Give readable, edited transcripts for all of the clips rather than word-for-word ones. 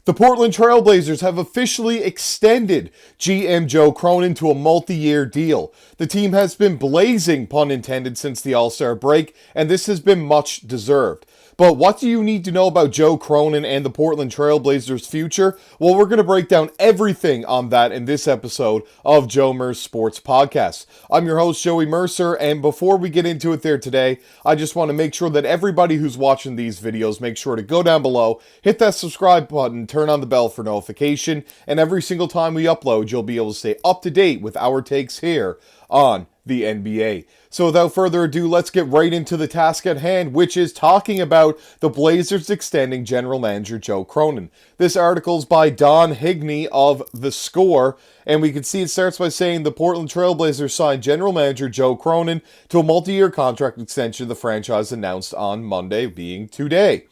The Portland Trail Blazers have officially extended GM Joe Cronin to a multi-year deal. The team has been blazing, pun intended, since the All-Star break, and this has been much deserved. But what do you need to know about Joe Cronin and the Portland Trail Blazers' future? Well, we're going to break down everything on that in this episode of Joe Merce Sports Podcast. I'm your host, Joey Mercer, and before we get into it there today, I just want to make sure that everybody who's watching these videos, make sure to go down below, hit that subscribe button, turn on the bell for notification, and every single time we upload, you'll be able to stay up to date with our takes here on the NBA. So without further ado, let's get right into the task at hand, which is talking about the Blazers extending general manager Joe Cronin. This article is by Don Higney of The Score, and we can see it starts by saying the Portland Trail Blazers signed general manager Joe Cronin to a multi-year contract extension the franchise announced on Monday, being today.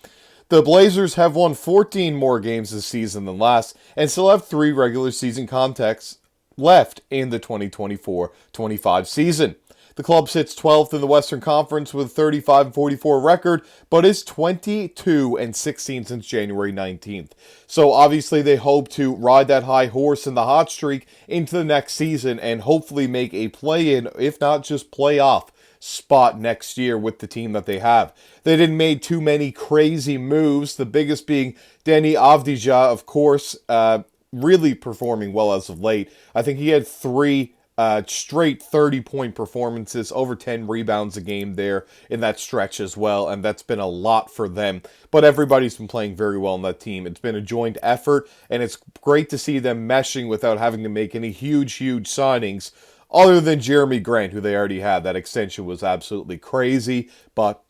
The Blazers have won 14 more games this season than last, and still have 3 regular season contexts left in the 2024-25 season. The club sits 12th in the Western Conference with a 35-44 record, but is 22-16 since January 19th. So obviously they hope to ride that high horse in the hot streak into the next season and hopefully make a play-in, if not just playoff spot next year with the team that they have. They didn't make too many crazy moves, the biggest being Deni Avdija, of course, really performing well as of late. I think he had 3 straight 30-point performances, over 10 rebounds a game there in that stretch as well, and that's been a lot for them. But everybody's been playing very well on that team. It's been a joint effort, and it's great to see them meshing without having to make any huge signings, other than Jeremy Grant, who they already had. That extension was absolutely crazy, but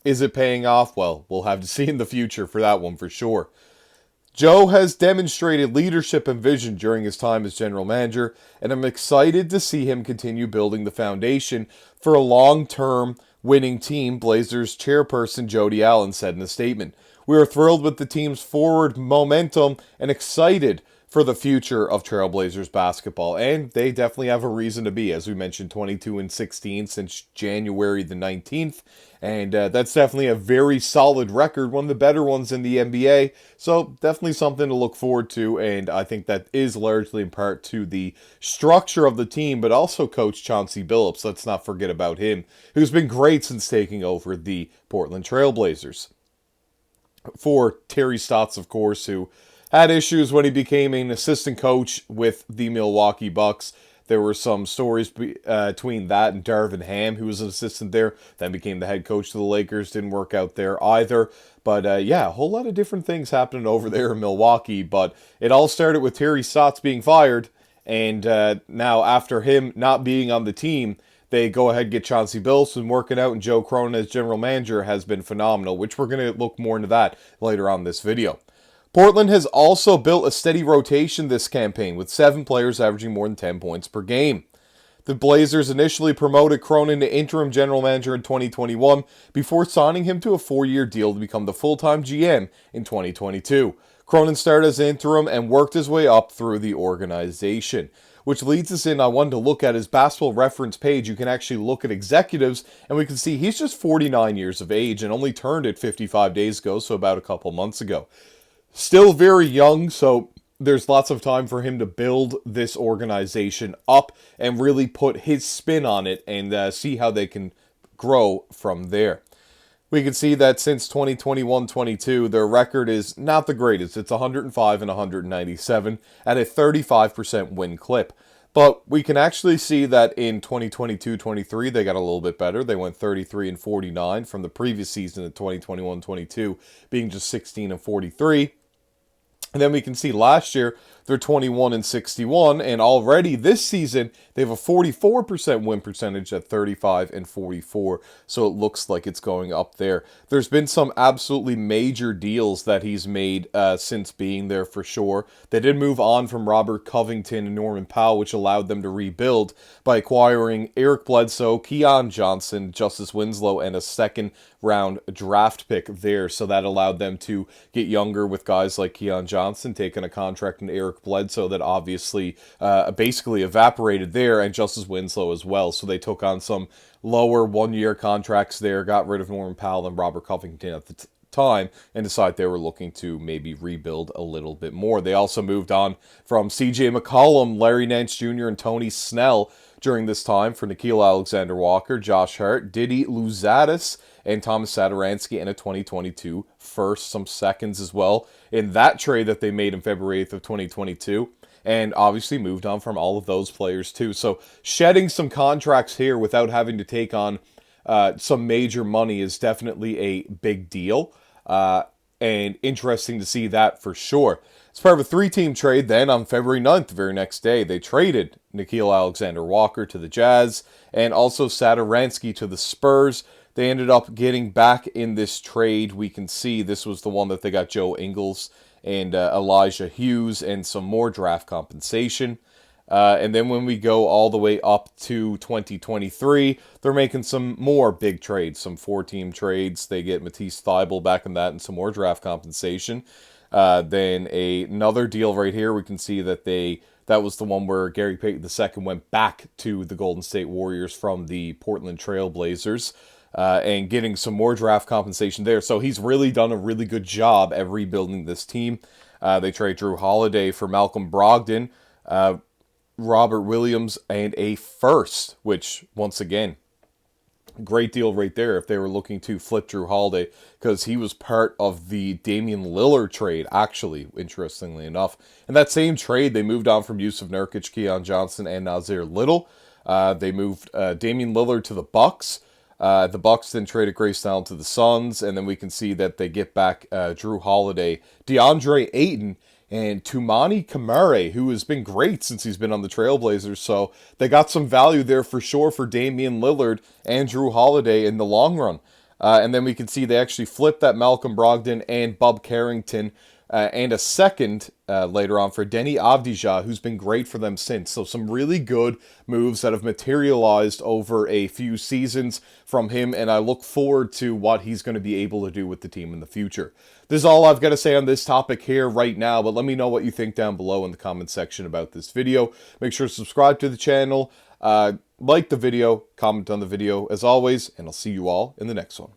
is it paying off? Well, we'll have to see in the future for that one for sure. Joe has demonstrated leadership and vision during his time as general manager, and I'm excited to see him continue building the foundation for a long-term winning team, Blazers chairperson Jody Allen said in a statement. We are thrilled with the team's forward momentum and excited for the future of Trailblazers basketball, and they definitely have a reason to be. As we mentioned, 22-16 since January the 19th, and that's definitely a very solid record, one of the better ones in the NBA, so definitely something to look forward to, and I think that is largely in part to the structure of the team, but also Coach Chauncey Billups, let's not forget about him, who's been great since taking over the Portland Trailblazers. For Terry Stotts, of course, who had issues when he became an assistant coach with the Milwaukee Bucks. There were some stories between that and Darvin Ham, who was an assistant there, then became the head coach of the Lakers. Didn't work out there either. But yeah, a whole lot of different things happening over there in Milwaukee. But it all started with Terry Stotts being fired. And now after him not being on the team, they go ahead and get Chauncey Billups and working out. And Joe Cronin as general manager has been phenomenal, which we're going to look more into that later on in this video. Portland has also built a steady rotation this campaign, with 7 players averaging more than 10 points per game. The Blazers initially promoted Cronin to interim general manager in 2021 before signing him to a 4-year deal to become the full-time GM in 2022. Cronin started as interim and worked his way up through the organization, which leads us in. I wanted to look at his basketball reference page. You can actually look at executives, and we can see he's just 49 years of age and only turned it 55 days ago, so about a couple months ago. Still very young, so there's lots of time for him to build this organization up and really put his spin on it and see how they can grow from there. We can see that since 2021-22, their record is not the greatest. It's 105 and 197 at a 35% win clip. But we can actually see that in 2022-23, they got a little bit better. They went 33 and 49 from the previous season of 2021-22 being just 16 and 43. And then we can see last year, they're 21 and 61, and already this season, they have a 44% win percentage at 35 and 44, so it looks like it's going up there. There's been some absolutely major deals that he's made since being there for sure. They did move on from Robert Covington and Norman Powell, which allowed them to rebuild by acquiring Eric Bledsoe, Keon Johnson, Justice Winslow, and a second-round draft pick there, so that allowed them to get younger with guys like Keon Johnson, taking a contract in Eric Bledsoe that obviously basically evaporated there, and Justice Winslow as well. So they took on some lower one-year contracts there, got rid of Norman Powell and Robert Covington at the time and decide they were looking to maybe rebuild a little bit more. They also moved on from C.J. McCollum, Larry Nance Jr., and Tony Snell during this time for Nickeil Alexander-Walker, Josh Hart, Didi Luzatis, and Thomas Satoransky in a 2022 first, some seconds as well in that trade that they made in February 8th of 2022. And obviously moved on from all of those players too. So shedding some contracts here without having to take on some major money is definitely a big deal. And interesting to see that for sure. As part of a three-team trade then on February 9th, the very next day, they traded Nickeil Alexander-Walker to the Jazz and also Satoransky to the Spurs. They ended up getting back in this trade. We can see this was the one that they got Joe Ingles and Elijah Hughes and some more draft compensation. And then when we go all the way up to 2023, they're making some more big trades, some four-team trades. They get Matisse Thybulle back in that and some more draft compensation. Then another deal right here, we can see that that was the one where Gary Payton II went back to the Golden State Warriors from the Portland Trail Blazers. And getting some more draft compensation there. So he's really done a really good job at rebuilding this team. They trade Drew Holiday for Malcolm Brogdon, Robert Williams, and a first, which, once again, great deal right there if they were looking to flip Drew Holiday, because he was part of the Damian Lillard trade, actually, interestingly enough. In that same trade, they moved on from Yusuf Nurkic, Keon Johnson, and Nazir Little. They moved Damian Lillard to the Bucks. The Bucks then traded Grayson Allen to the Suns, and then we can see that they get back Drew Holiday, DeAndre Ayton, and Toumani Camara, who has been great since he's been on the Trailblazers. So they got some value there for sure for Damian Lillard and Drew Holiday in the long run. And then we can see they actually flipped that Malcolm Brogdon and Bub Carrington and a second later on for Denny Avdija, who's been great for them since. So some really good moves that have materialized over a few seasons from him, and I look forward to what he's going to be able to do with the team in the future. This is all I've got to say on this topic here right now, but let me know what you think down below in the comment section about this video. Make sure to subscribe to the channel, like the video, comment on the video as always, and I'll see you all in the next one.